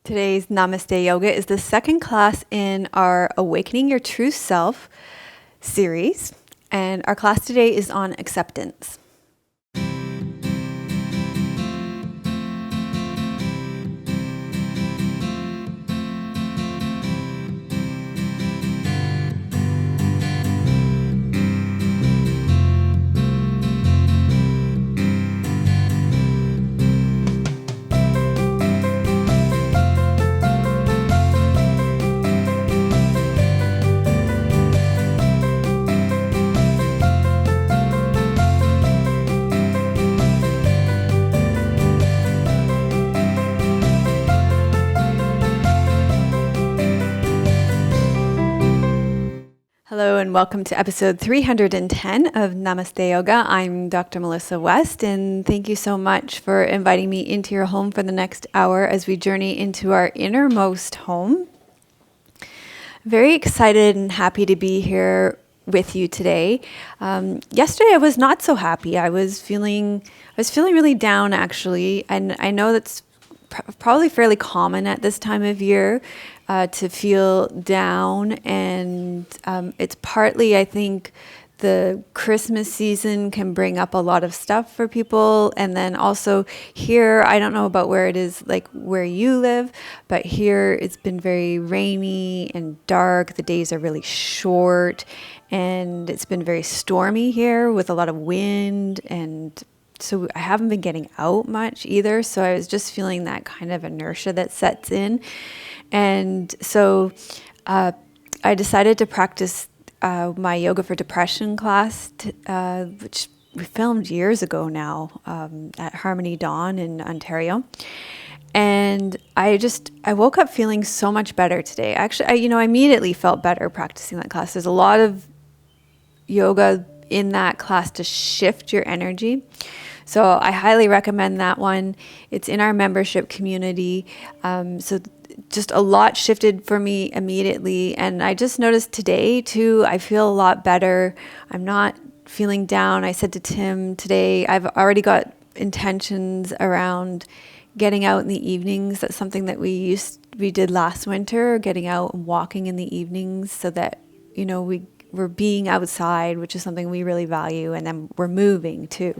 Today's Namaste Yoga is the second class in our Awakening Your True Self series, and our class today is on acceptance. Hello and welcome to episode 310 of Namaste Yoga. I'm Dr. Melissa West, and thank you so much for inviting me into your home for the next hour as we journey into our innermost home. Very excited and happy to be here with you today. Yesterday I was not so happy. I was feeling really down actually, and I know that's probably fairly common at this time of year to feel down, and it's partly, I think, the Christmas season can bring up a lot of stuff for people, and then also here, I don't know about where it is, like where you live, but here it's been very rainy and dark. The days are really short, and it's been very stormy here with a lot of wind, and so I haven't been getting out much either. So I was just feeling that kind of inertia that sets in. And so I decided to practice my Yoga for Depression class, which we filmed years ago now at Harmony Dawn in Ontario. And I woke up feeling so much better today. Actually, I immediately felt better practicing that class. There's a lot of yoga in that class to shift your energy. So I highly recommend that one. It's in our membership community. So just a lot shifted for me immediately. And I just noticed today too, I feel a lot better. I'm not feeling down. I said to Tim today, I've already got intentions around getting out in the evenings. That's something that we did last winter, getting out and walking in the evenings so that, we're being outside, which is something we really value. And then we're moving too.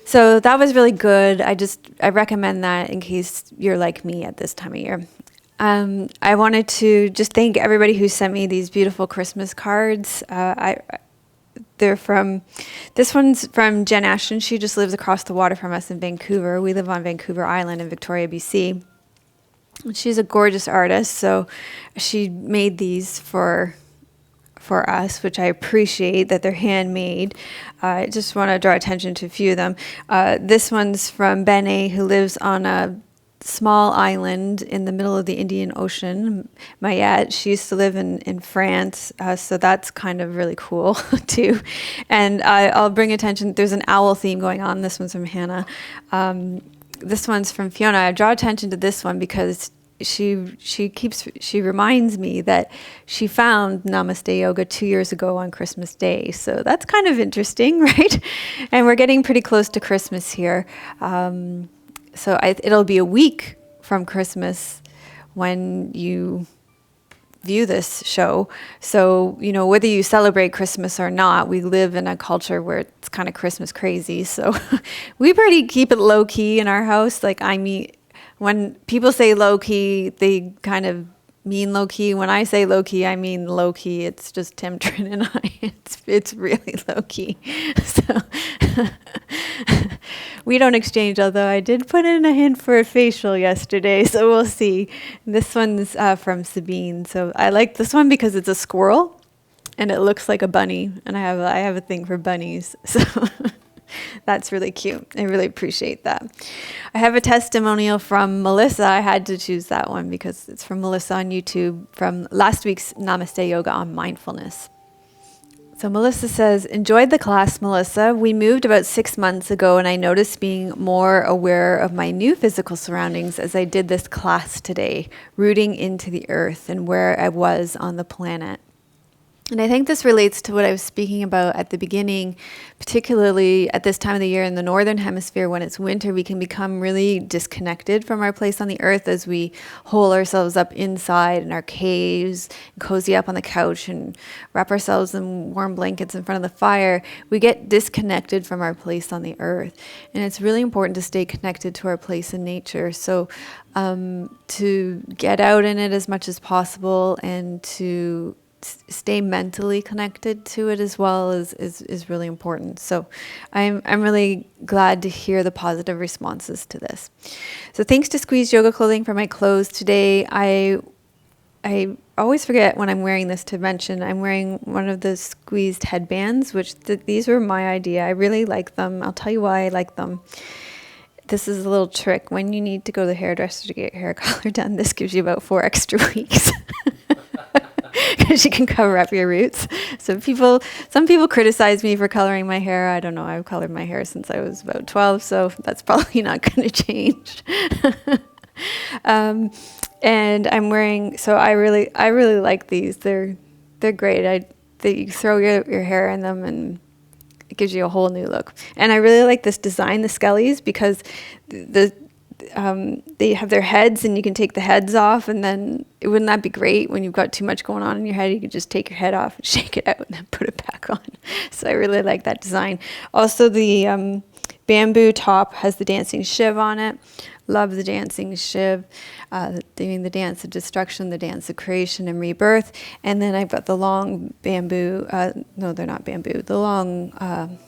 So that was really good. I recommend that in case you're like me at this time of year. I wanted to just thank everybody who sent me these beautiful Christmas cards. This one's from Jen Ashton. She just lives across the water from us in Vancouver. We live on Vancouver Island in Victoria, BC. She's a gorgeous artist, so she made these for us, which I appreciate that they're handmade. I just want to draw attention to a few of them. This one's from Bene, who lives on a small island in the middle of the Indian Ocean. Mayette, she used to live in France, so that's kind of really cool too. And I'll bring attention, there's an owl theme going on. This one's from Hannah. This one's from Fiona. I draw attention to this one because she reminds me that she found Namaste Yoga 2 years ago on Christmas Day. So that's kind of interesting, right? And we're getting pretty close to Christmas here. So it'll be a week from Christmas when you view this show. So, whether you celebrate Christmas or not, we live in a culture where it's kind of Christmas crazy. So we keep it low key in our house. When people say low-key, they kind of mean low-key. When I say low-key, I mean low-key. It's just Tim, Trin, and I. It's really low-key. So we don't exchange, although I did put in a hint for a facial yesterday, so we'll see. This one's from Sabine. So I like this one because it's a squirrel, and it looks like a bunny, and I have a thing for bunnies. So that's really cute. I really appreciate that. I have a testimonial from Melissa. I had to choose that one because it's from Melissa on YouTube from last week's Namaste Yoga on mindfulness. So Melissa says, enjoyed the class, Melissa. We moved about 6 months ago, and I noticed being more aware of my new physical surroundings as I did this class today, rooting into the earth and where I was on the planet. And I think this relates to what I was speaking about at the beginning, particularly at this time of the year in the Northern Hemisphere when it's winter, we can become really disconnected from our place on the earth as we hole ourselves up inside in our caves, and cozy up on the couch and wrap ourselves in warm blankets in front of the fire. We get disconnected from our place on the earth. And it's really important to stay connected to our place in nature. So to get out in it as much as possible and to stay mentally connected to it as well is really important. So I'm really glad to hear the positive responses to this. So thanks to Squeeze Yoga Clothing for my clothes today. I always forget when I'm wearing this to mention I'm wearing one of the squeezed headbands, which these were my idea. I really like them. I'll tell you why I like them. This is a little trick. When you need to go to the hairdresser to get your hair color done, this gives you about 4 extra weeks. Because you can cover up your roots. So some people criticize me for coloring my hair. I don't know. I've colored my hair since I was about 12, so that's probably not going to change. And I'm wearing. So I really like these. They're great. You throw your hair in them and it gives you a whole new look. And I really like this design, the Skellies, because they have their heads and you can take the heads off, and then wouldn't that be great when you've got too much going on in your head? You could just take your head off and shake it out and then put it back on. So I really like that design. Also, the bamboo top has the dancing shiv on it. Love the dancing shiv, doing the dance of destruction, the dance of creation and rebirth. And then I've got the long bamboo, no, they're not bamboo, the long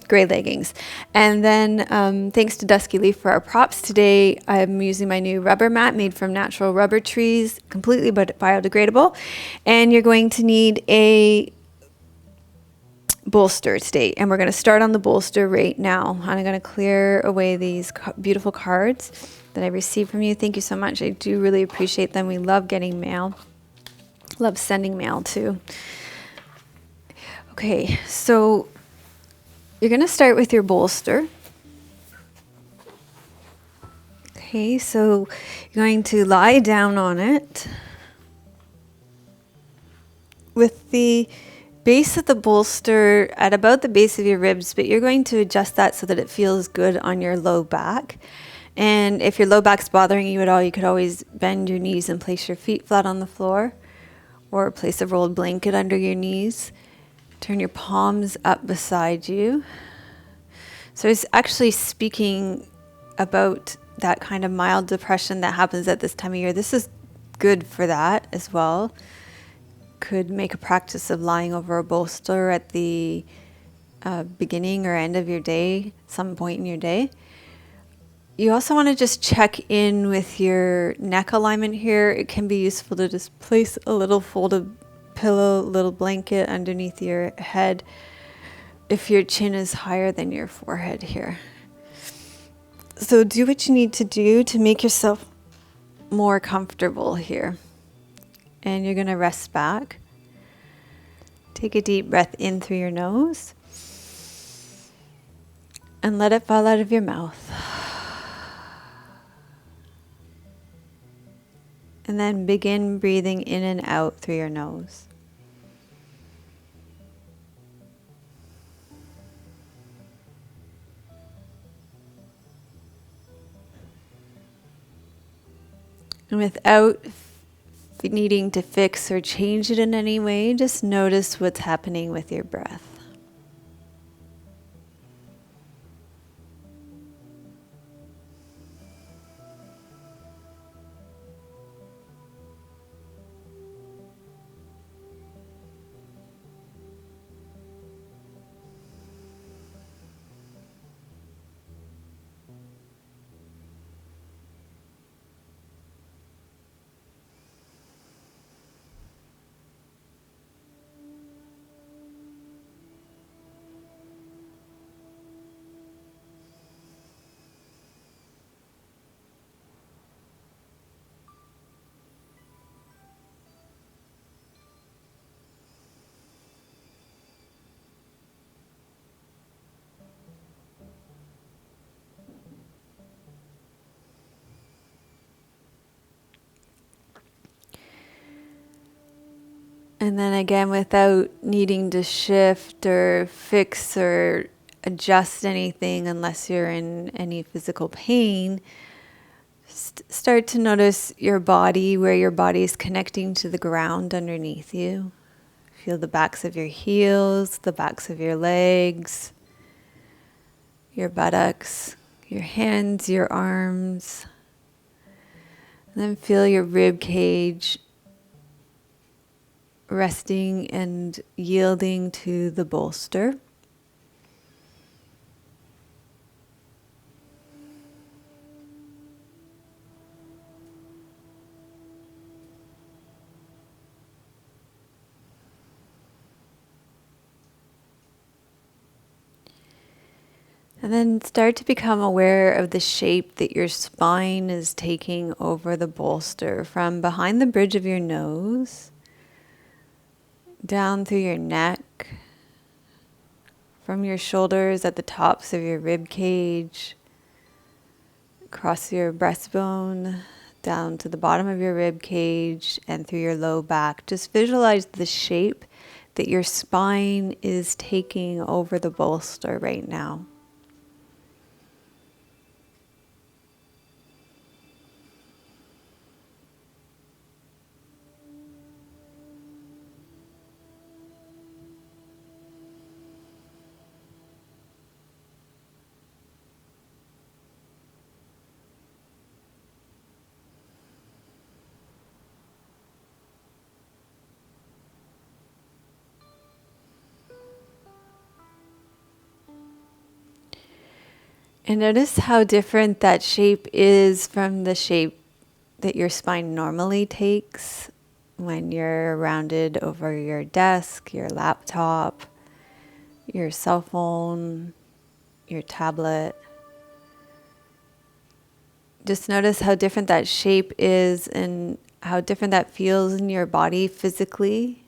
gray leggings. And then thanks to Dusky Leaf for our props today, I'm using my new rubber mat made from natural rubber trees, completely biodegradable. And you're going to need a bolster today, and we're going to start on the bolster right now. And I'm going to clear away these beautiful cards that I received from you. Thank you so much. I do really appreciate them. We love getting mail. Love sending mail too. Okay, so you're going to start with your bolster. Okay, so you're going to lie down on it with the base of the bolster at about the base of your ribs, but you're going to adjust that so that it feels good on your low back. And if your low back's bothering you at all, you could always bend your knees and place your feet flat on the floor, or place a rolled blanket under your knees. Turn your palms up beside you. So it's actually speaking about that kind of mild depression that happens at this time of year. This is good for that as well. Could make a practice of lying over a bolster at the beginning or end of your day, some point in your day. You also want to just check in with your neck alignment here. It can be useful to just place a little folded pillow, little blanket underneath your head if your chin is higher than your forehead here. So do what you need to do to make yourself more comfortable here. And you're going to rest back. Take a deep breath in through your nose and let it fall out of your mouth. And then begin breathing in and out through your nose. And without needing to fix or change it in any way, just notice what's happening with your breath. And then again, without needing to shift or fix or adjust anything unless you're in any physical pain, start to notice your body, where your body is connecting to the ground underneath you. Feel the backs of your heels, the backs of your legs, your buttocks, your hands, your arms. And then feel your rib cage resting and yielding to the bolster. And then start to become aware of the shape that your spine is taking over the bolster, from behind the bridge of your nose, down through your neck, from your shoulders at the tops of your rib cage, across your breastbone, down to the bottom of your rib cage, and through your low back. Just visualize the shape that your spine is taking over the bolster right now. And notice how different that shape is from the shape that your spine normally takes when you're rounded over your desk, your laptop, your cell phone, your tablet. Just notice how different that shape is and how different that feels in your body physically.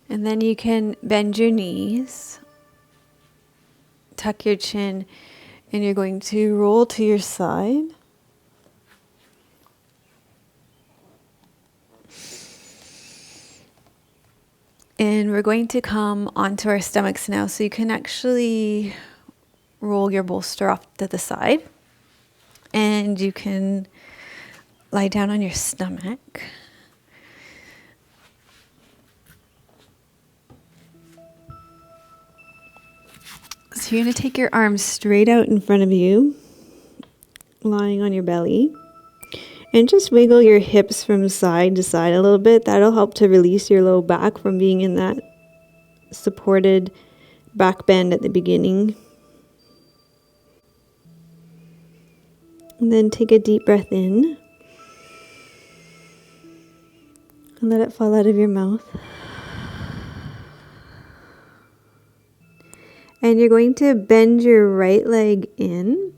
And then you can bend your knees, tuck your chin, and you're going to roll to your side. And we're going to come onto our stomachs now, so you can actually roll your bolster off to the side. And you can lie down on your stomach. So you're going to take your arms straight out in front of you, lying on your belly. And just wiggle your hips from side to side a little bit. That'll help to release your low back from being in that supported back bend at the beginning. And then take a deep breath in. And let it fall out of your mouth. And you're going to bend your right leg in.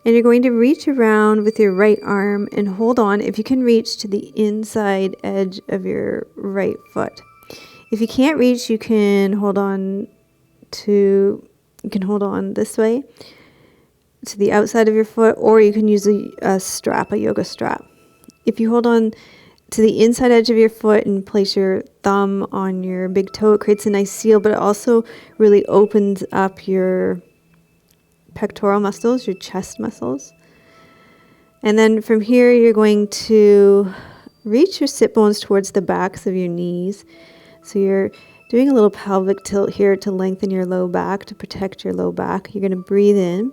And you're going to reach around with your right arm and hold on, if you can, reach to the inside edge of your right foot. If you can't reach, you can hold on this way to the outside of your foot, or you can use a strap, a yoga strap. If you hold on to the inside edge of your foot and place your thumb on your big toe, it creates a nice seal, but it also really opens up your pectoral muscles, your chest muscles. And then from here, you're going to reach your sit bones towards the backs of your knees. So you're doing a little pelvic tilt here to lengthen your low back, to protect your low back. You're going to breathe in,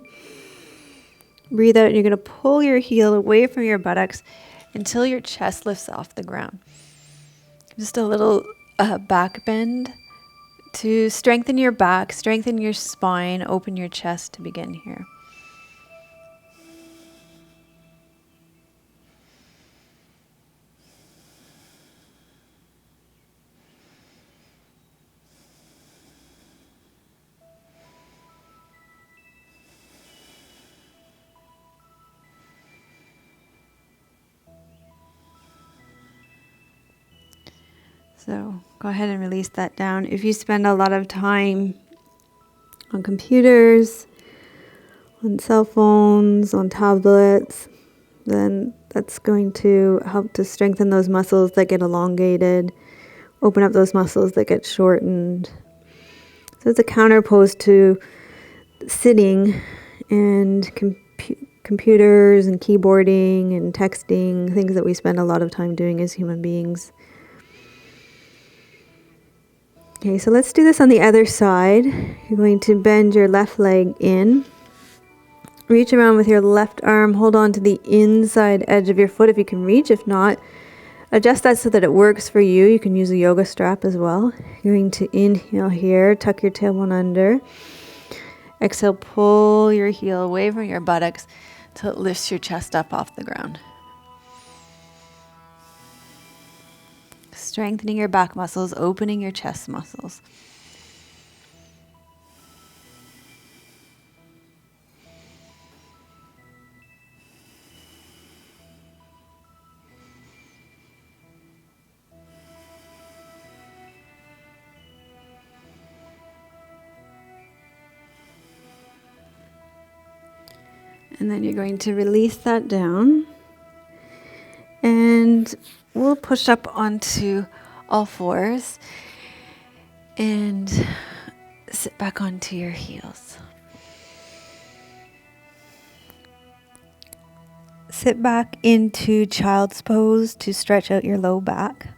breathe out, and you're going to pull your heel away from your buttocks until your chest lifts off the ground. Just a little back bend to strengthen your back, strengthen your spine, open your chest to begin here. So go ahead and release that down. If you spend a lot of time on computers, on cell phones, on tablets, then that's going to help to strengthen those muscles that get elongated, open up those muscles that get shortened. So it's a counterpose to sitting and computers and keyboarding and texting, things that we spend a lot of time doing as human beings. Okay, so let's do this on the other side. You're going to bend your left leg in. Reach around with your left arm. Hold on to the inside edge of your foot if you can reach. If not, adjust that so that it works for you. You can use a yoga strap as well. You're going to inhale here. Tuck your tailbone under. Exhale, pull your heel away from your buttocks till it lifts your chest up off the ground. Strengthening your back muscles, opening your chest muscles. And then you're going to release that down. And we'll push up onto all fours and sit back onto your heels. Sit back into child's pose to stretch out your low back.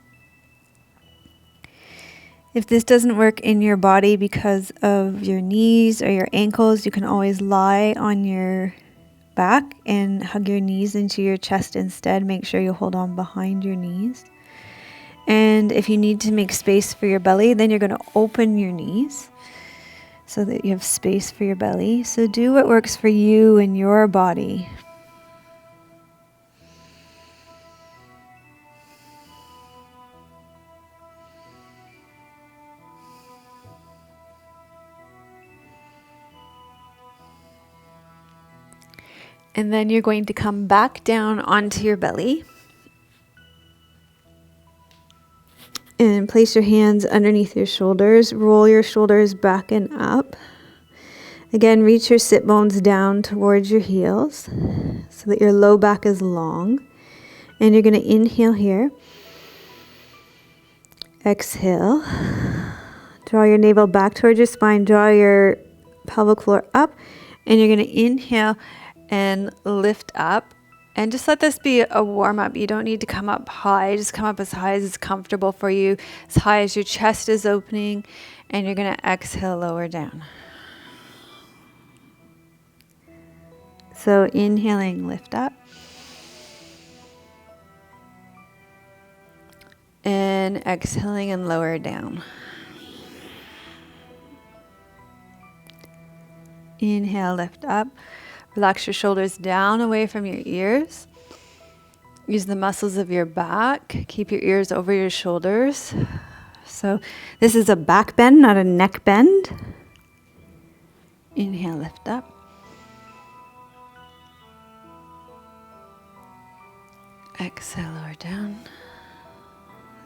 If this doesn't work in your body because of your knees or your ankles, you can always lie on your back and hug your knees into your chest instead. Make sure you hold on behind your knees. And if you need to make space for your belly, then you're going to open your knees so that you have space for your belly. So do what works for you and your body. And then you're going to come back down onto your belly and place your hands underneath your shoulders. Roll your shoulders back and up. Again, reach your sit bones down towards your heels so that your low back is long. And you're going to inhale here. Exhale. Draw your navel back towards your spine. Draw your pelvic floor up. And you're going to inhale and lift up, and just let this be a warm-up. You don't need to come up high. Just come up as high as it's comfortable for you, as high as your chest is opening, and you're going to exhale, lower down. So inhaling, lift up, and exhaling and lower down. Inhale, lift up. Relax your shoulders down away from your ears. Use the muscles of your back. Keep your ears over your shoulders. So this is a back bend, not a neck bend. Inhale, lift up. Exhale, lower down.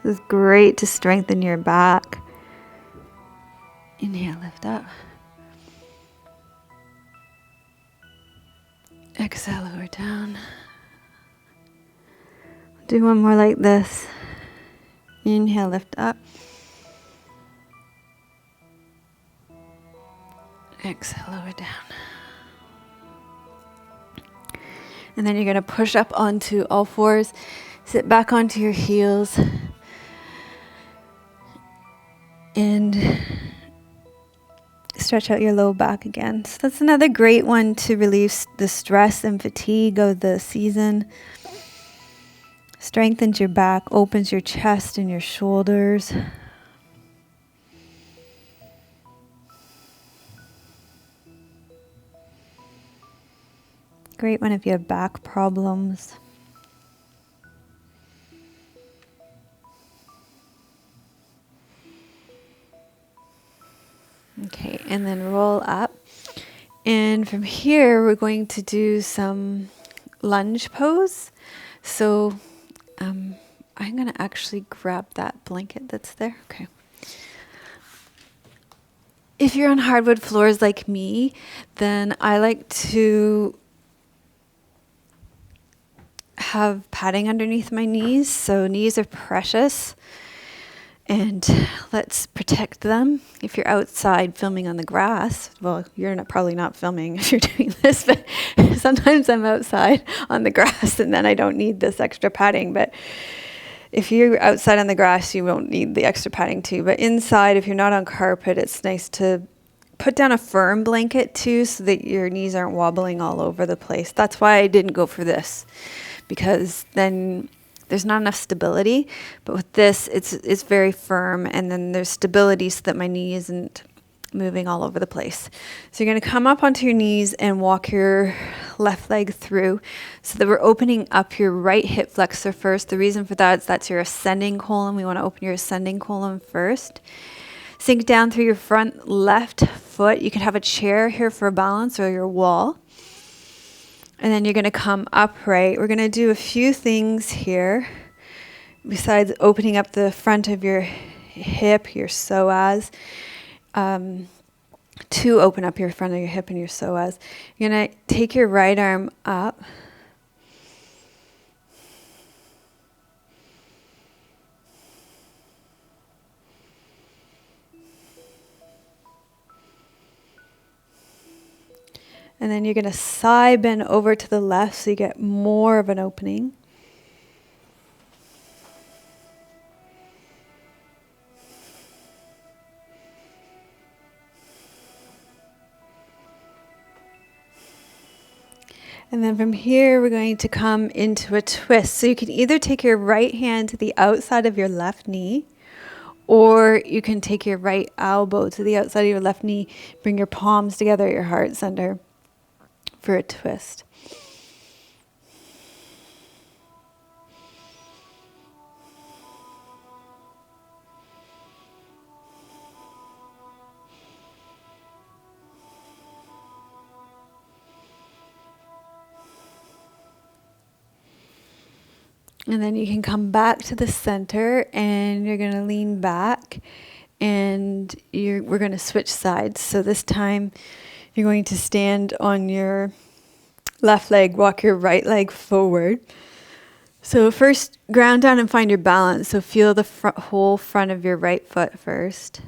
This is great to strengthen your back. Inhale, lift up. Exhale, lower down. Do one more like this. Inhale, lift up. Exhale, lower down. And then you're going to push up onto all fours. Sit back onto your heels. And stretch out your low back again. So that's another great one to relieve the stress and fatigue of the season. Strengthens your back, opens your chest and your shoulders. Great one if you have back problems. Okay, and then roll up. And from here, we're going to do some lunge pose. So I'm I'm going to actually grab that blanket that's there. Okay. If you're on hardwood floors like me, then I like to have padding underneath my knees. So knees are precious, and let's protect them. If you're outside filming on the grass, well, you're probably not filming if you're doing this, but sometimes I'm outside on the grass and then I don't need this extra padding. But if you're outside on the grass, you won't need the extra padding too. But inside, if you're not on carpet, it's nice to put down a firm blanket too, so that your knees aren't wobbling all over the place. That's why I didn't go for this, because then there's not enough stability. But with this, it's very firm, and then there's stability so that my knee isn't moving all over the place. So you're going to come up onto your knees and walk your left leg through, so that we're opening up your right hip flexor first. The reason for that is that's your ascending colon. We want to open your ascending colon first. Sink down through your front left foot. You can have a chair here for balance, or your wall. And then you're going to come upright. We're going to do a few things here besides opening up the front of your hip, your psoas. To open up your front of your hip and your psoas, you're going to take your right arm up. And then you're going to side bend over to the left so you get more of an opening. And then from here, we're going to come into a twist. So you can either take your right hand to the outside of your left knee, or you can take your right elbow to the outside of your left knee, bring your palms together at your heart center for a twist. And then you can come back to the center, and you're going to lean back, and we're going to switch sides. So this time you're going to stand on your left leg, walk your right leg forward. So first, ground down and find your balance. So feel the whole front of your right foot first.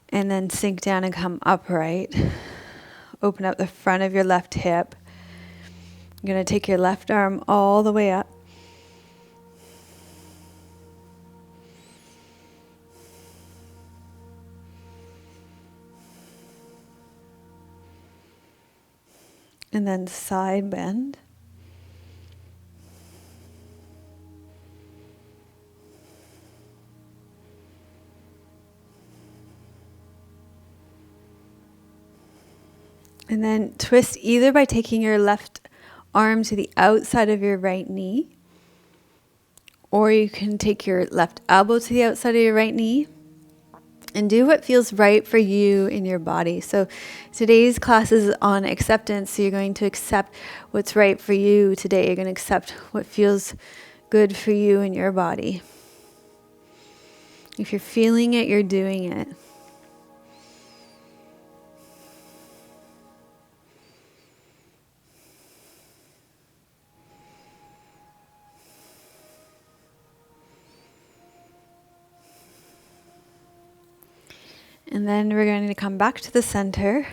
And then sink down and come upright. Open up the front of your left hip. You're going to take your left arm all the way up. And then side bend. And then twist either by taking your left arm to the outside of your right knee, or you can take your left elbow to the outside of your right knee, and do what feels right for you in your body. So today's class is on acceptance. So you're going to accept what's right for you today. You're going to accept what feels good for you in your body. If you're feeling it, you're doing it. And then we're going to come back to the center.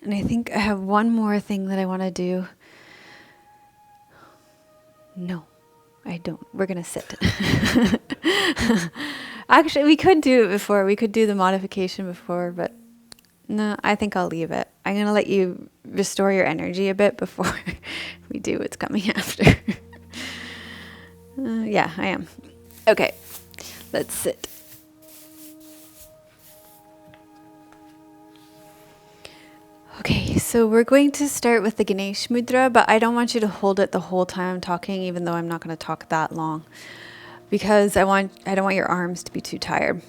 And I think I have one more thing that I want to do. No, I don't. We're going to sit. Actually, we could do it before. We could do the modification before, but no, I think I'll leave it. I'm going to let you restore your energy a bit before we do what's coming after. Yeah, I am. Okay, let's sit. Okay, so we're going to start with the Ganesh mudra, but I don't want you to hold it the whole time I'm talking, even though I'm not going to talk that long, because I don't want your arms to be too tired.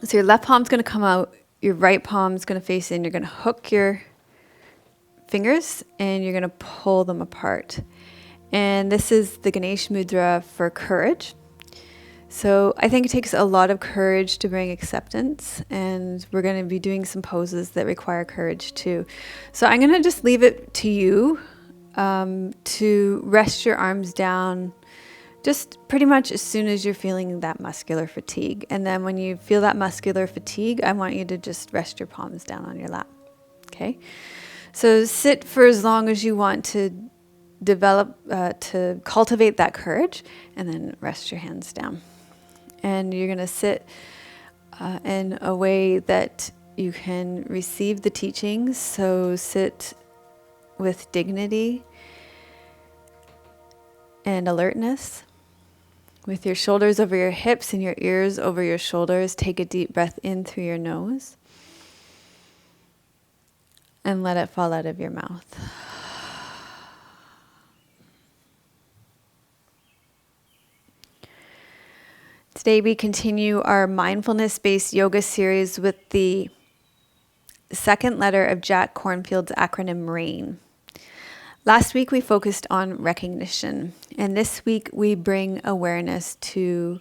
So your left palm's going to come out, your right palm's going to face in. You're going to hook your fingers and you're going to pull them apart. And this is the Ganesh mudra for courage. So I think it takes a lot of courage to bring acceptance, and we're going to be doing some poses that require courage too. So I'm going to just leave it to you to rest your arms down just pretty much as soon as you're feeling that muscular fatigue. And then when you feel that muscular fatigue, I want you to just rest your palms down on your lap. Okay? So sit for as long as you want to develop, to cultivate that courage, and then rest your hands down. And you're going to sit in a way that you can receive the teachings. So sit with dignity and alertness. With your shoulders over your hips and your ears over your shoulders, take a deep breath in through your nose. And let it fall out of your mouth. Today we continue our mindfulness-based yoga series with the second letter of Jack Kornfield's acronym RAIN. Last week we focused on recognition, and this week we bring awareness to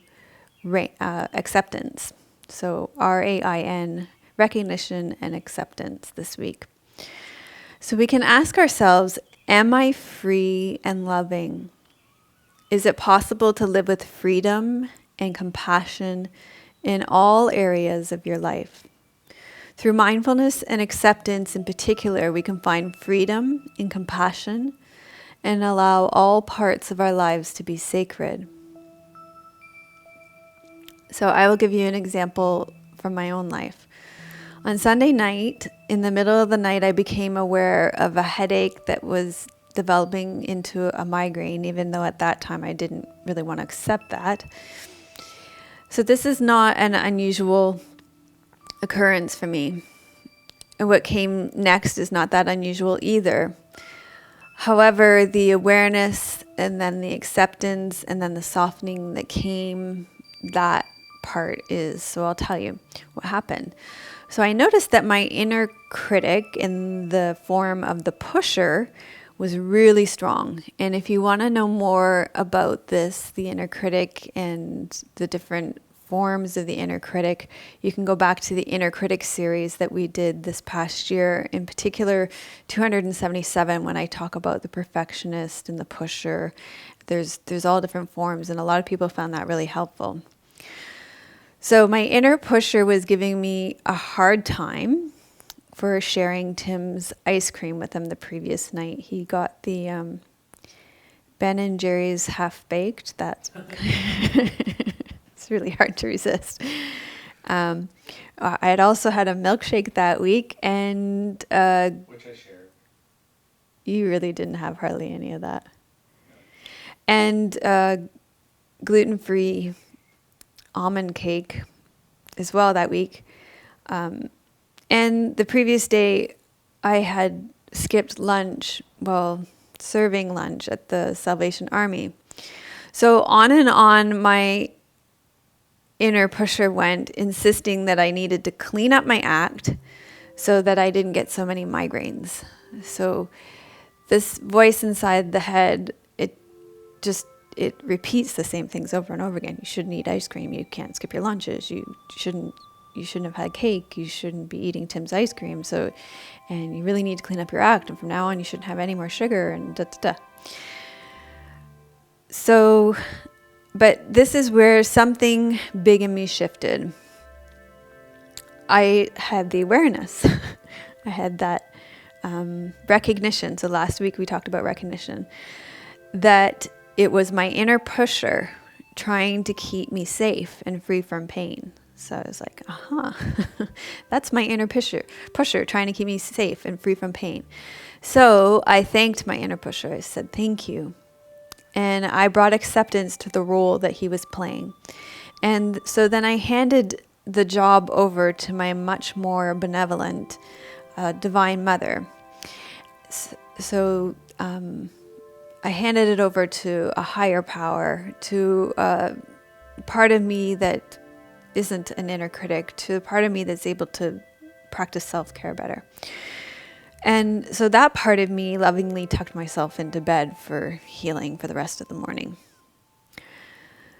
acceptance. So RAIN, recognition and acceptance this week. So we can ask ourselves, am I free and loving? Is it possible to live with freedom and compassion in all areas of your life? Through mindfulness and acceptance in particular, we can find freedom and compassion and allow all parts of our lives to be sacred. So I will give you an example from my own life. On Sunday night, in the middle of the night, I became aware of a headache that was developing into a migraine, even though at that time I didn't really want to accept that. So this is not an unusual occurrence for me. And what came next is not that unusual either. However, the awareness and then the acceptance and then the softening that came, that part is. So I'll tell you what happened. So I noticed that my inner critic in the form of the pusher was really strong. And if you want to know more about this, the inner critic and the different forms of the inner critic, you can go back to the inner critic series that we did this past year, in particular 277, when I talk about the perfectionist and the pusher. There's all different forms, and a lot of people found that really helpful. So my inner pusher was giving me a hard time for sharing Tim's ice cream with him the previous night. He got the Ben and Jerry's half-baked. That's it's really hard to resist. I had also had a milkshake that week, and which I shared. You really didn't have hardly any of that. And gluten-free almond cake as well that week. And the previous day, I had skipped lunch, serving lunch at the Salvation Army. So on and on, my inner pusher went, insisting that I needed to clean up my act so that I didn't get so many migraines. So this voice inside the head, it repeats the same things over and over again. You shouldn't eat ice cream. You can't skip your lunches. You shouldn't have had cake. You shouldn't be eating Tim's ice cream. And you really need to clean up your act. And from now on, you shouldn't have any more sugar and da da da. So, but this is where something big in me shifted. I had the awareness. I had that recognition. So last week we talked about recognition. That it was my inner pusher trying to keep me safe and free from pain. So I was like, that's my inner pusher trying to keep me safe and free from pain. So I thanked my inner pusher. I said, thank you. And I brought acceptance to the role that he was playing. And so then I handed the job over to my much more benevolent Divine Mother. So I handed it over to a higher power, to a part of me that isn't an inner critic, to a part of me that's able to practice self-care better. And so that part of me lovingly tucked myself into bed for healing for the rest of the morning.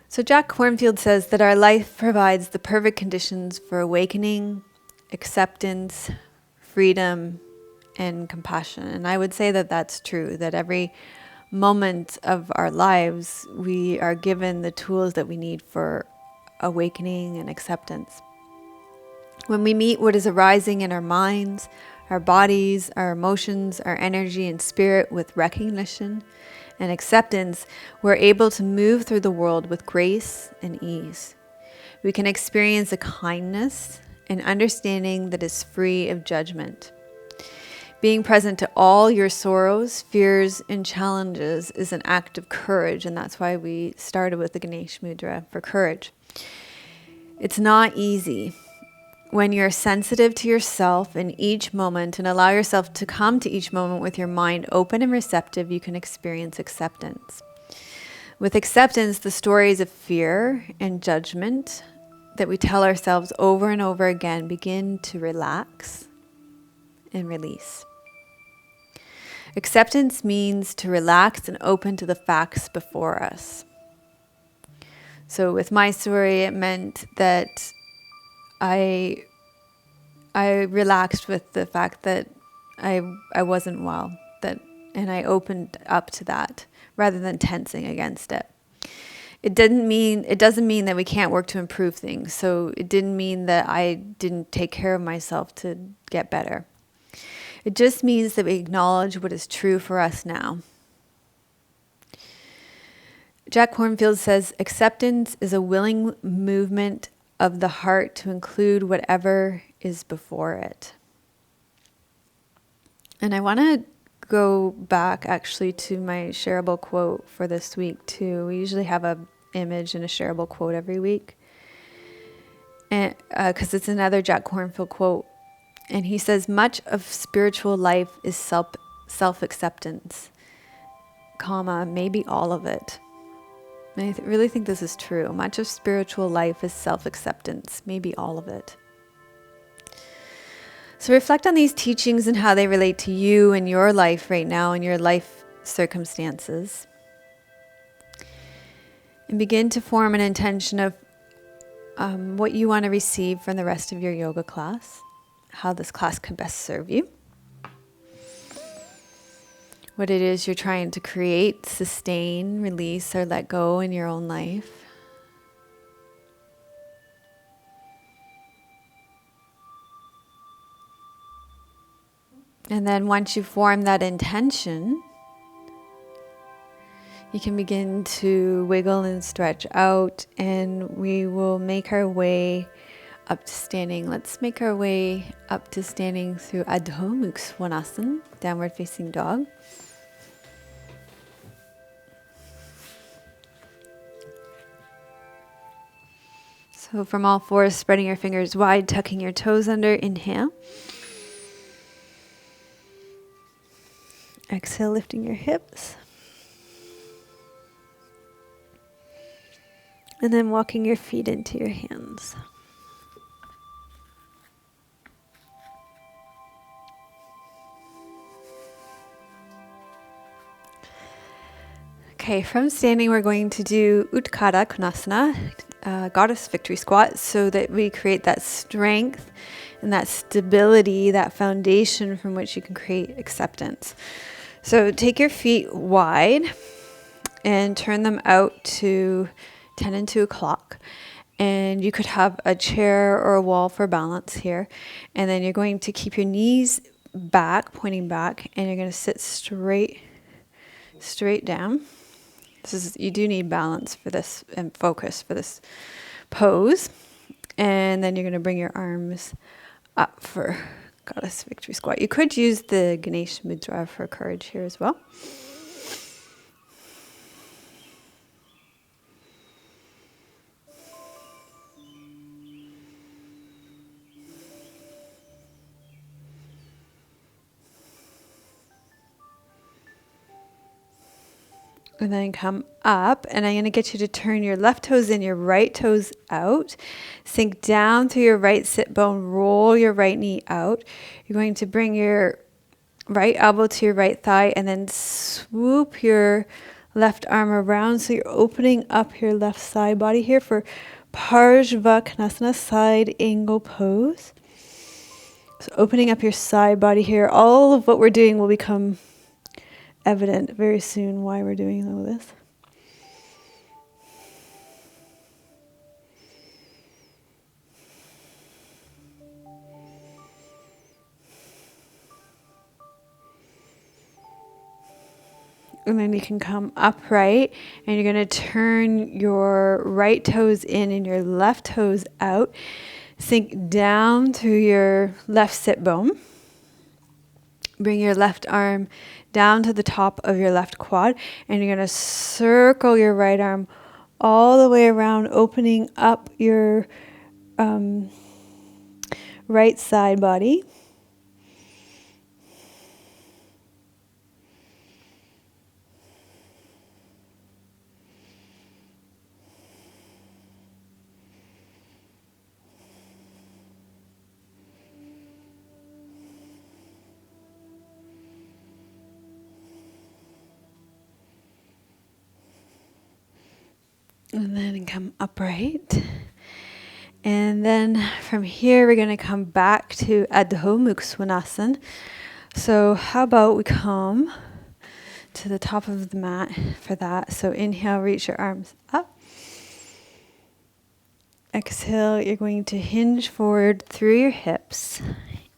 So Jack Kornfield says that our life provides the perfect conditions for awakening, acceptance, freedom, and compassion. And I would say that that's true, that every moment of our lives, we are given the tools that we need for awakening and acceptance. When we meet what is arising in our minds, our bodies, our emotions, our energy and spirit with recognition and acceptance, we're able to move through the world with grace and ease. We can experience a kindness and understanding that is free of judgment. Being present to all your sorrows, fears, and challenges is an act of courage, and that's why we started with the Ganesh mudra for courage. It's not easy. When you're sensitive to yourself in each moment and allow yourself to come to each moment with your mind open and receptive, you can experience acceptance. With acceptance, the stories of fear and judgment that we tell ourselves over and over again begin to relax and release. Acceptance means to relax and open to the facts before us. So with my story, it meant that I relaxed with the fact that I wasn't well, and I opened up to that rather than tensing against it. It doesn't mean that we can't work to improve things. So it didn't mean that I didn't take care of myself to get better. It just means that we acknowledge what is true for us now. Jack Kornfield says, acceptance is a willing movement of the heart to include whatever is before it. And I want to go back actually to my shareable quote for this week too. We usually have an image and a shareable quote every week, and because it's another Jack Kornfield quote. And he says, much of spiritual life is self-acceptance, maybe all of it. And I really think this is true. Much of spiritual life is self-acceptance, maybe all of it. So reflect on these teachings and how they relate to you and your life right now and your life circumstances. And begin to form an intention of what you want to receive from the rest of your yoga class, how this class could best serve you, what it is you're trying to create, sustain, release, or let go in your own life. And then once you form that intention, you can begin to wiggle and stretch out, and we will make our way up to standing. Let's make our way up to standing through Adho Mukha Svanasana, downward facing dog. So from all fours, spreading your fingers wide, tucking your toes under, inhale. Exhale, lifting your hips. And then walking your feet into your hands. Okay, from standing, we're going to do Utthita Konasana, Goddess Victory Squat, so that we create that strength and that stability, that foundation from which you can create acceptance. So take your feet wide and turn them out to 10 and 2 o'clock. And you could have a chair or a wall for balance here. And then you're going to keep your knees back, pointing back, and you're going to sit straight down. You do need balance for this and focus for this pose. And then you're going to bring your arms up for Goddess Victory Squat. You could use the Ganesh mudra for courage here as well. And then come up, and I'm going to get you to turn your left toes in, your right toes out. Sink down through your right sit bone, roll your right knee out. You're going to bring your right elbow to your right thigh, and then swoop your left arm around. So you're opening up your left side body here for Parsvakonasana, side angle pose. So opening up your side body here. All of what we're doing will become evident very soon why we're doing all this. And then you can come upright, and you're going to turn your right toes in and your left toes out. Sink down through your left sit bone. Bring your left arm down to the top of your left quad, and you're going to circle your right arm all the way around, opening up your right side body. And then come upright. And then from here, we're going to come back to Adho Mukha Svanasana. So how about we come to the top of the mat for that. So inhale, reach your arms up. Exhale, you're going to hinge forward through your hips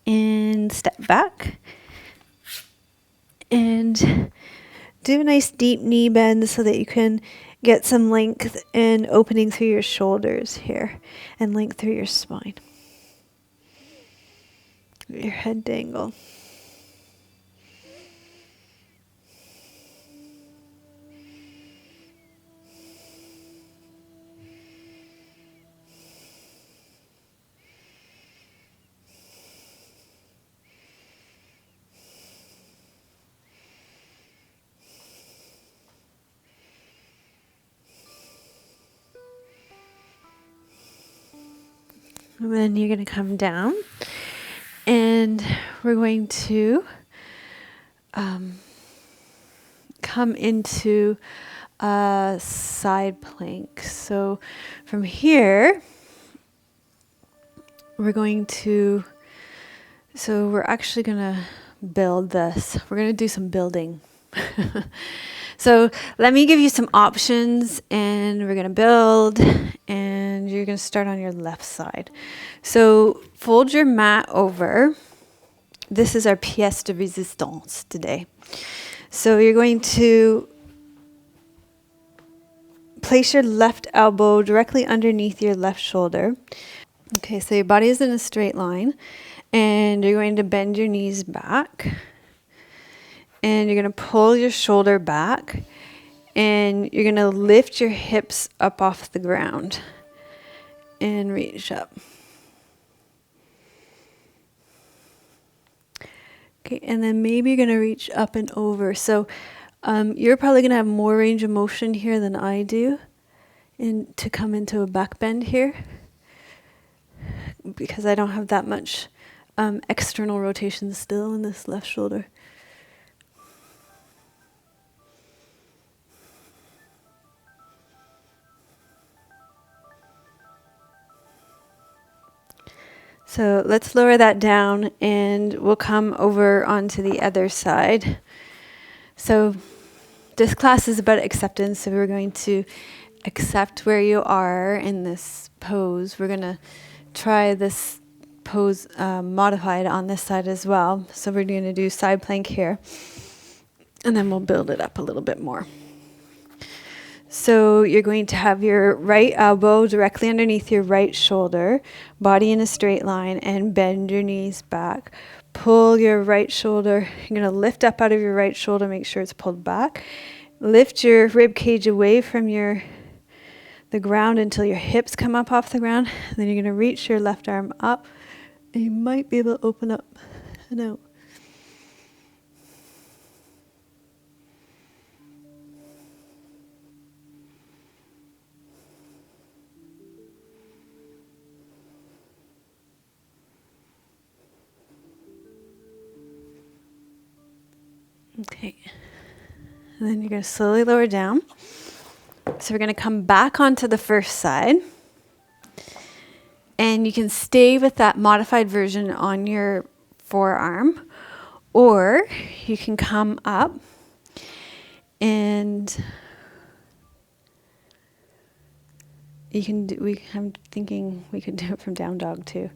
and step back. And do a nice deep knee bend so that you can get some length and opening through your shoulders here and length through your spine. Your head dangle. And then you're going to come down, and we're going to come into a side plank. So from here, we're actually going to build this. We're going to do some building. So let me give you some options, and we're going to build, and you're going to start on your left side. So fold your mat over. This is our pièce de résistance today. So you're going to place your left elbow directly underneath your left shoulder. Okay, so your body is in a straight line, and you're going to bend your knees back. And you're going to pull your shoulder back, and you're going to lift your hips up off the ground and reach up. Okay, and then maybe you're going to reach up and over. So you're probably going to have more range of motion here than I do to come into a back bend here, because I don't have that much external rotation still in this left shoulder. So let's lower that down, and we'll come over onto the other side. So this class is about acceptance, so we're going to accept where you are in this pose. We're going to try this pose modified on this side as well. So we're going to do side plank here, and then we'll build it up a little bit more. So you're going to have your right elbow directly underneath your right shoulder, body in a straight line, and bend your knees back. Pull your right shoulder. You're going to lift up out of your right shoulder, make sure it's pulled back. Lift your rib cage away from the ground until your hips come up off the ground. And then you're going to reach your left arm up, and you might be able to open up and out. Okay. And then you're going to slowly lower down. So we're going to come back onto the first side. And you can stay with that modified version on your forearm, or you can come up and you can do, I'm thinking we could do it from down dog too.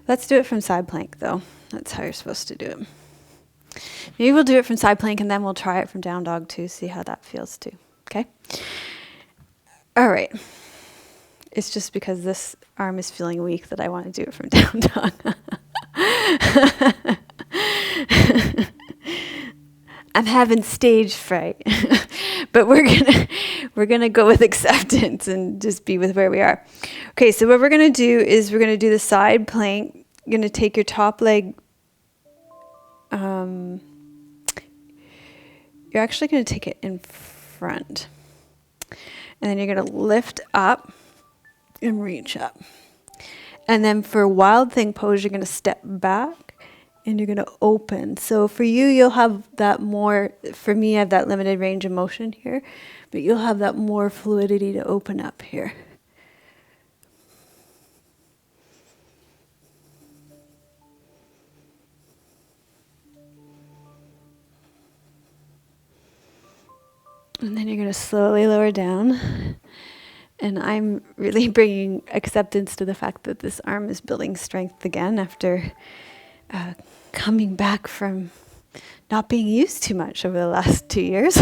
Let's do it from side plank though. That's how you're supposed to do it. Maybe we'll do it from side plank and then we'll try it from down dog too, see how that feels too. Okay? All right. It's just because this arm is feeling weak that I want to do it from down dog. I'm having stage fright. But we're gonna go with acceptance and just be with where we are. Okay, so what we're gonna do is we're gonna do the side plank. You're gonna take your top leg. You're actually gonna take it in front, and then you're gonna lift up and reach up. And then for wild thing pose, you're gonna step back and you're gonna open. So for you, you'll have that more, for me, I have that limited range of motion here, but you'll have that more fluidity to open up here. And then you're gonna slowly lower down. And I'm really bringing acceptance to the fact that this arm is building strength again after coming back from not being used too much over the last 2 years.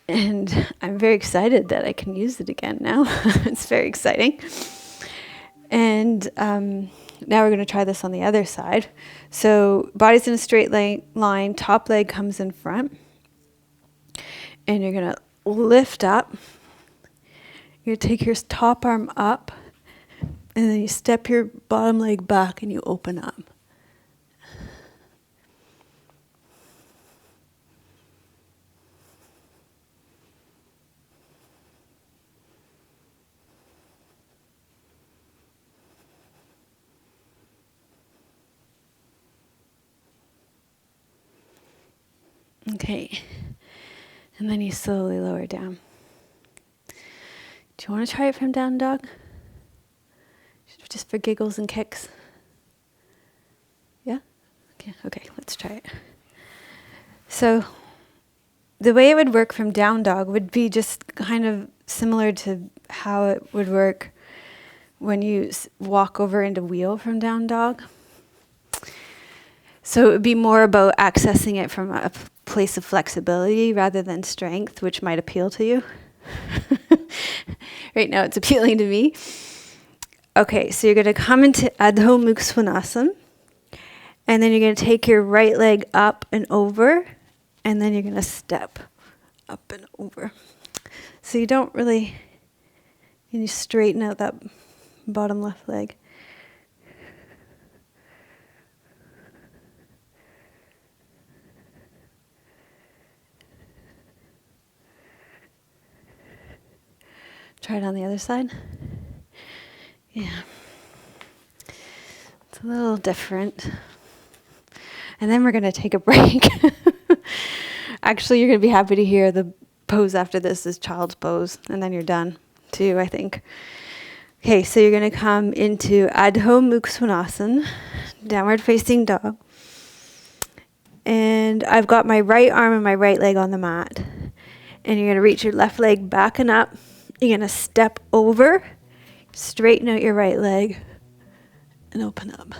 And I'm very excited that I can use it again now. It's very exciting. And now we're going to try this on the other side. So body's in a straight line, top leg comes in front. And you're going to lift up. You're going to take your top arm up, and then you step your bottom leg back and you open up. Okay, and then you slowly lower down. Do you want to try it from down dog? Just for giggles and kicks? Yeah? Okay, let's try it. So the way it would work from down dog would be just kind of similar to how it would work when you walk over into wheel from down dog. So it would be more about accessing it from a place of flexibility rather than strength, which might appeal to you. Right now it's appealing to me. Okay, so you're going to come into Adho Mukha Svanasana, and then you're going to take your right leg up and over, and then you're going to step up and over. So you don't really, you straighten out that bottom left leg. Try it on the other side. Yeah. It's a little different. And then we're going to take a break. Actually, you're going to be happy to hear the pose after this is child's pose. And then you're done, too, I think. Okay, so you're going to come into Adho Mukha Svanasana, downward facing dog. And I've got my right arm and my right leg on the mat. And you're going to reach your left leg back and up. You're going to step over, straighten out your right leg, and open up.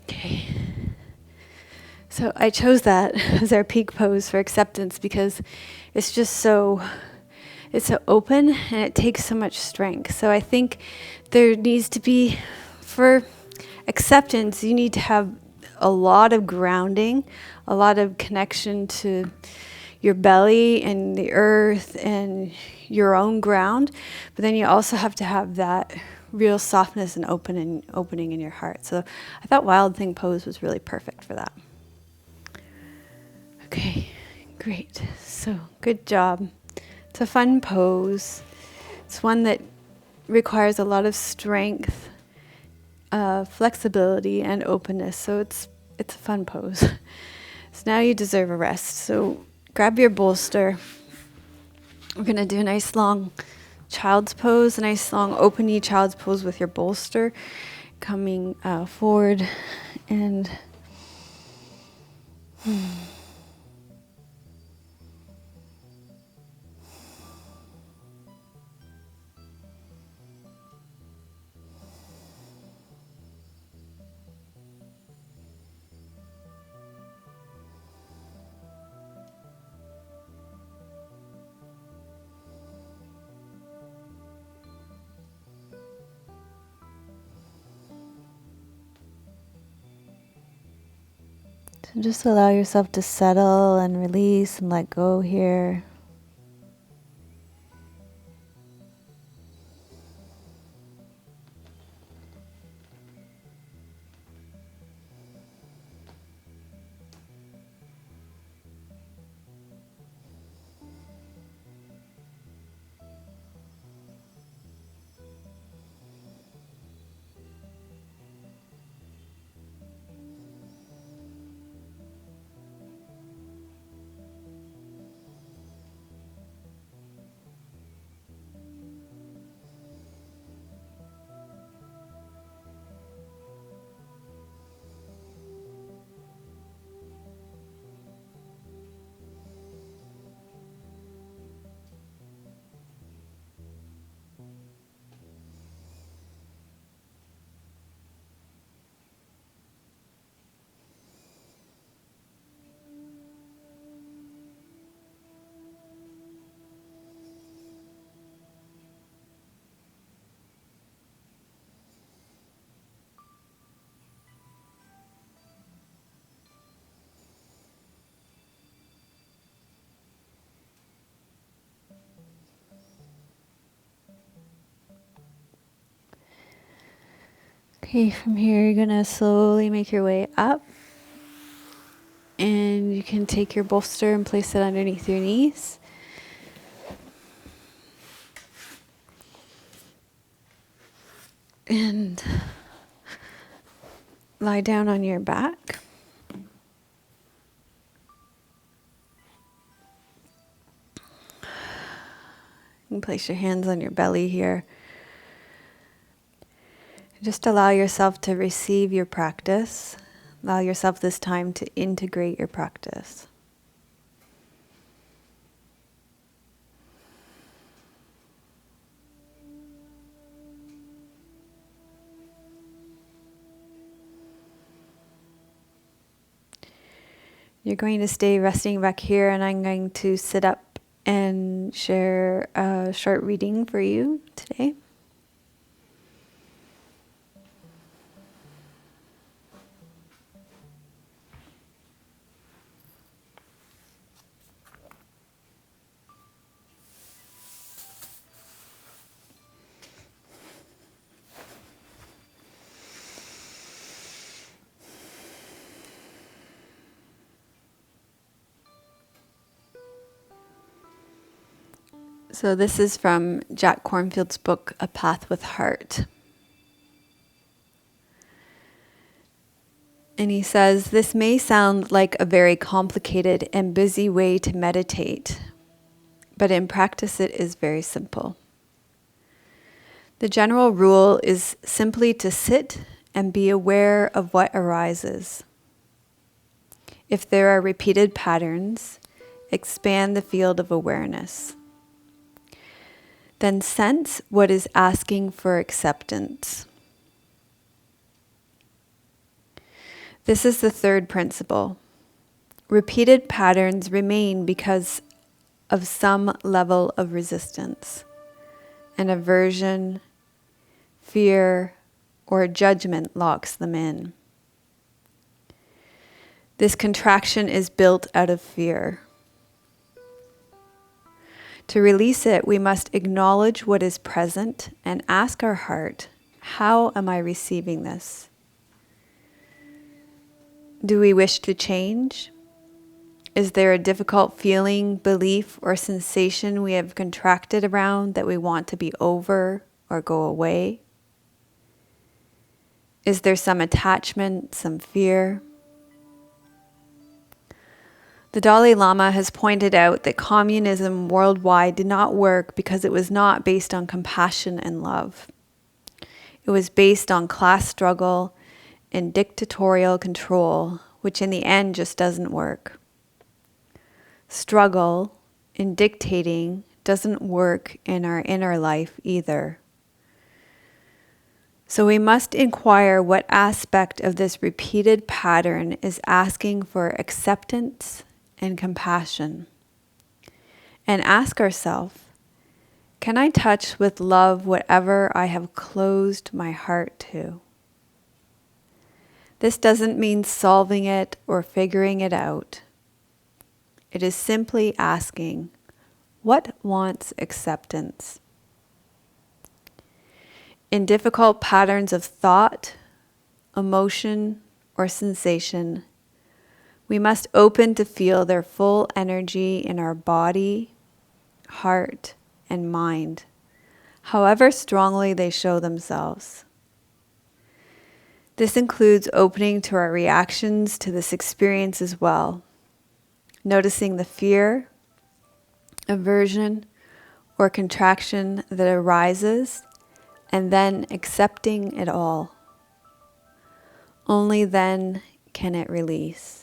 Okay. So I chose that as our peak pose for acceptance because it's just so open and it takes so much strength. So I think there needs to be, for acceptance, you need to have a lot of grounding, a lot of connection to your belly and the earth and your own ground. But then you also have to have that real softness and opening in your heart. So I thought Wild Thing pose was really perfect for that. Okay, great. So good job. It's a fun pose. It's one that requires a lot of strength, flexibility, and openness. So it's a fun pose. So now you deserve a rest. So grab your bolster. We're going to do a nice long child's pose, a nice long open knee child's pose with your bolster coming forward and so just allow yourself to settle and release and let go here. Okay, from here you're gonna slowly make your way up, and you can take your bolster and place it underneath your knees. And lie down on your back. You can place your hands on your belly here. Just allow yourself to receive your practice. Allow yourself this time to integrate your practice. You're going to stay resting back here, and I'm going to sit up and share a short reading for you today. So this is from Jack Kornfield's book, A Path with Heart. And he says, this may sound like a very complicated and busy way to meditate, but in practice it is very simple. The general rule is simply to sit and be aware of what arises. If there are repeated patterns, expand the field of awareness. Then sense what is asking for acceptance. This is the third principle. Repeated patterns remain because of some level of resistance, an aversion, fear, or judgment locks them in. This contraction is built out of fear. To release it, we must acknowledge what is present and ask our heart, how am I receiving this? Do we wish to change? Is there a difficult feeling, belief, or sensation we have contracted around that we want to be over or go away? Is there some attachment, some fear? The Dalai Lama has pointed out that communism worldwide did not work because it was not based on compassion and love. It was based on class struggle and dictatorial control, which in the end just doesn't work. Struggle and dictating doesn't work in our inner life either. So we must inquire what aspect of this repeated pattern is asking for acceptance and compassion. And ask ourselves, can I touch with love whatever I have closed my heart to? This doesn't mean solving it or figuring it out. It is simply asking, what wants acceptance? In difficult patterns of thought, emotion, or sensation, we must open to feel their full energy in our body, heart, and mind, however strongly they show themselves. This includes opening to our reactions to this experience as well, noticing the fear, aversion, or contraction that arises, and then accepting it all. Only then can it release.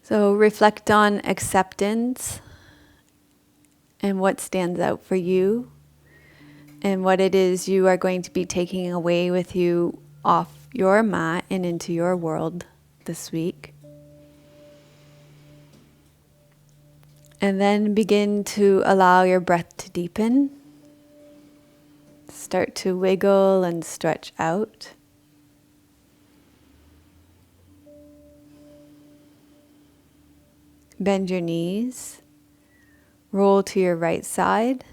So reflect on acceptance and what stands out for you and what it is you are going to be taking away with you off your mat and into your world this week. And then begin to allow your breath to deepen. Start to wiggle and stretch out. Bend your knees, roll to your right side,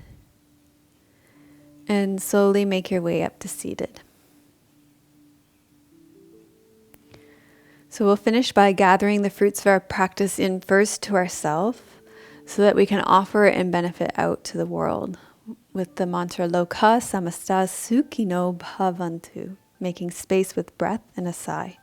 and slowly make your way up to seated. So we'll finish by gathering the fruits of our practice in first to ourselves so that we can offer it and benefit out to the world with the mantra Loka Samasta Sukhino Bhavantu, making space with breath and a sigh.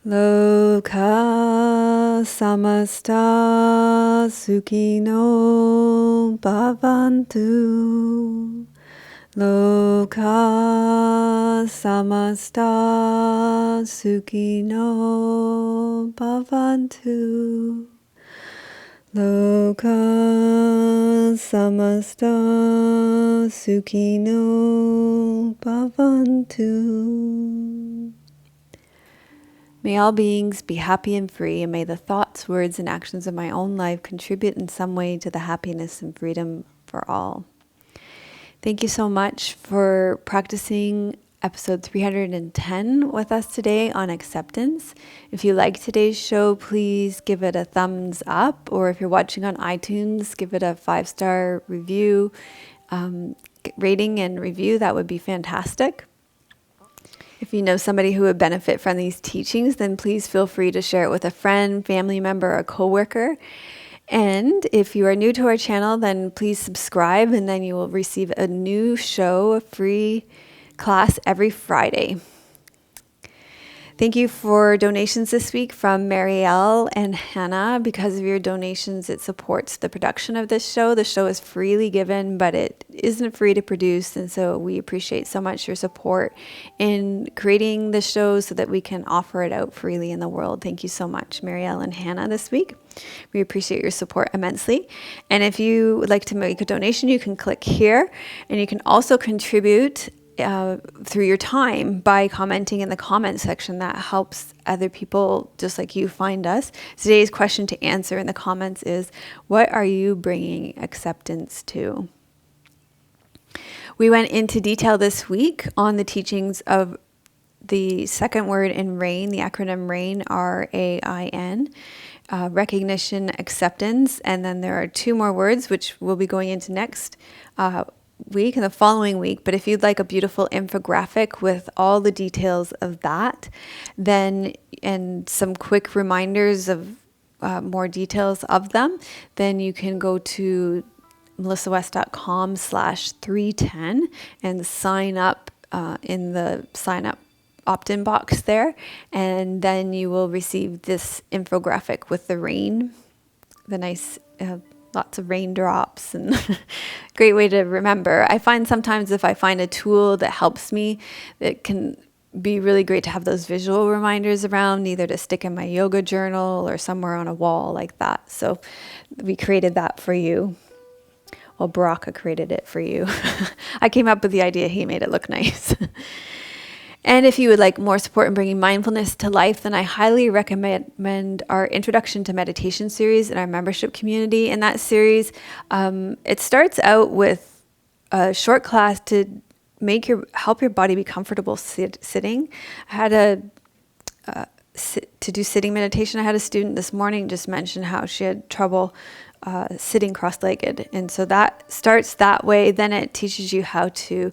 Loka samasta sukhino bhavantu. Loka samasta sukhino bhavantu. Loka samasta sukhino bhavantu. May all beings be happy and free, and may the thoughts, words, and actions of my own life contribute in some way to the happiness and freedom for all. Thank you so much for practicing episode 310 with us today on acceptance. If you like today's show, please give it a thumbs up, or if you're watching on iTunes, give it a 5-star review, rating and review. That would be fantastic. If you know somebody who would benefit from these teachings, then please feel free to share it with a friend, family member, or coworker. And if you are new to our channel, then please subscribe, and then you will receive a new show, a free class every Friday. Thank you for donations this week from Marielle and Hannah. Because of your donations, it supports the production of this show. The show is freely given, but it isn't free to produce. And so we appreciate so much your support in creating the show so that we can offer it out freely in the world. Thank you so much, Marielle and Hannah, this week. We appreciate your support immensely. And if you would like to make a donation, you can click here, and you can also contribute through your time by commenting in the comment section. That helps other people just like you find us. Today's question to answer in the comments is, what are you bringing acceptance to? We went into detail this week on the teachings of the second word in RAIN, the acronym RAIN, RAIN, recognition, acceptance. And then there are two more words, which we'll be going into next week and the following week. But if you'd like a beautiful infographic with all the details of that, then, and some quick reminders of more details of them, then you can go to melissawest.com/310 and sign up in the sign up opt-in box there. And then you will receive this infographic with the rain, the nice lots of raindrops, and great way to remember. I find sometimes if I find a tool that helps me, it can be really great to have those visual reminders around, either to stick in my yoga journal or somewhere on a wall like that. So we created that for you. Well, Baraka created it for you. I came up with the idea. He made it look nice. And if you would like more support in bringing mindfulness to life, then I highly recommend our Introduction to Meditation series in our membership community. In that series, it starts out with a short class to help your body be comfortable sitting. I had to do sitting meditation. I had a student this morning just mention how she had trouble sitting cross-legged, and so that starts that way. Then it teaches you how to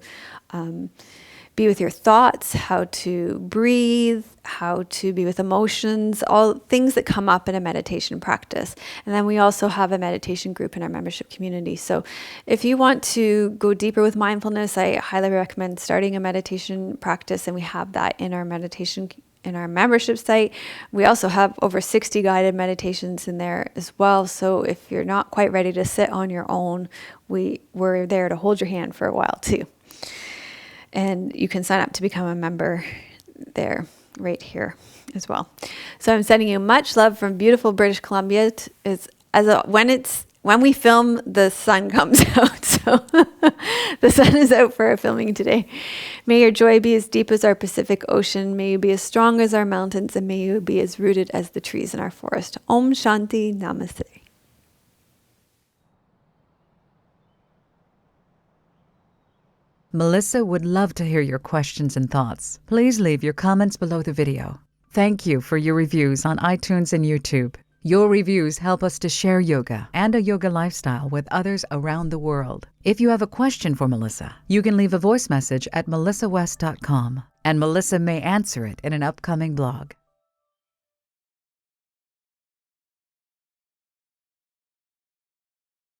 be with your thoughts, how to breathe, how to be with emotions, all things that come up in a meditation practice. And then we also have a meditation group in our membership community. So if you want to go deeper with mindfulness, I highly recommend starting a meditation practice, and we have that in our membership site. We also have over 60 guided meditations in there as well. So if you're not quite ready to sit on your own, we're there to hold your hand for a while too. And you can sign up to become a member there, right here as well. So I'm sending you much love from beautiful British Columbia. When we film, the sun comes out. So the sun is out for our filming today. May your joy be as deep as our Pacific Ocean. May you be as strong as our mountains, and may you be as rooted as the trees in our forest. Om Shanti Namaste. Melissa would love to hear your questions and thoughts. Please leave your comments below the video. Thank you for your reviews on iTunes and YouTube. Your reviews help us to share yoga and a yoga lifestyle with others around the world. If you have a question for Melissa, you can leave a voice message at melissawest.com, and Melissa may answer it in an upcoming blog.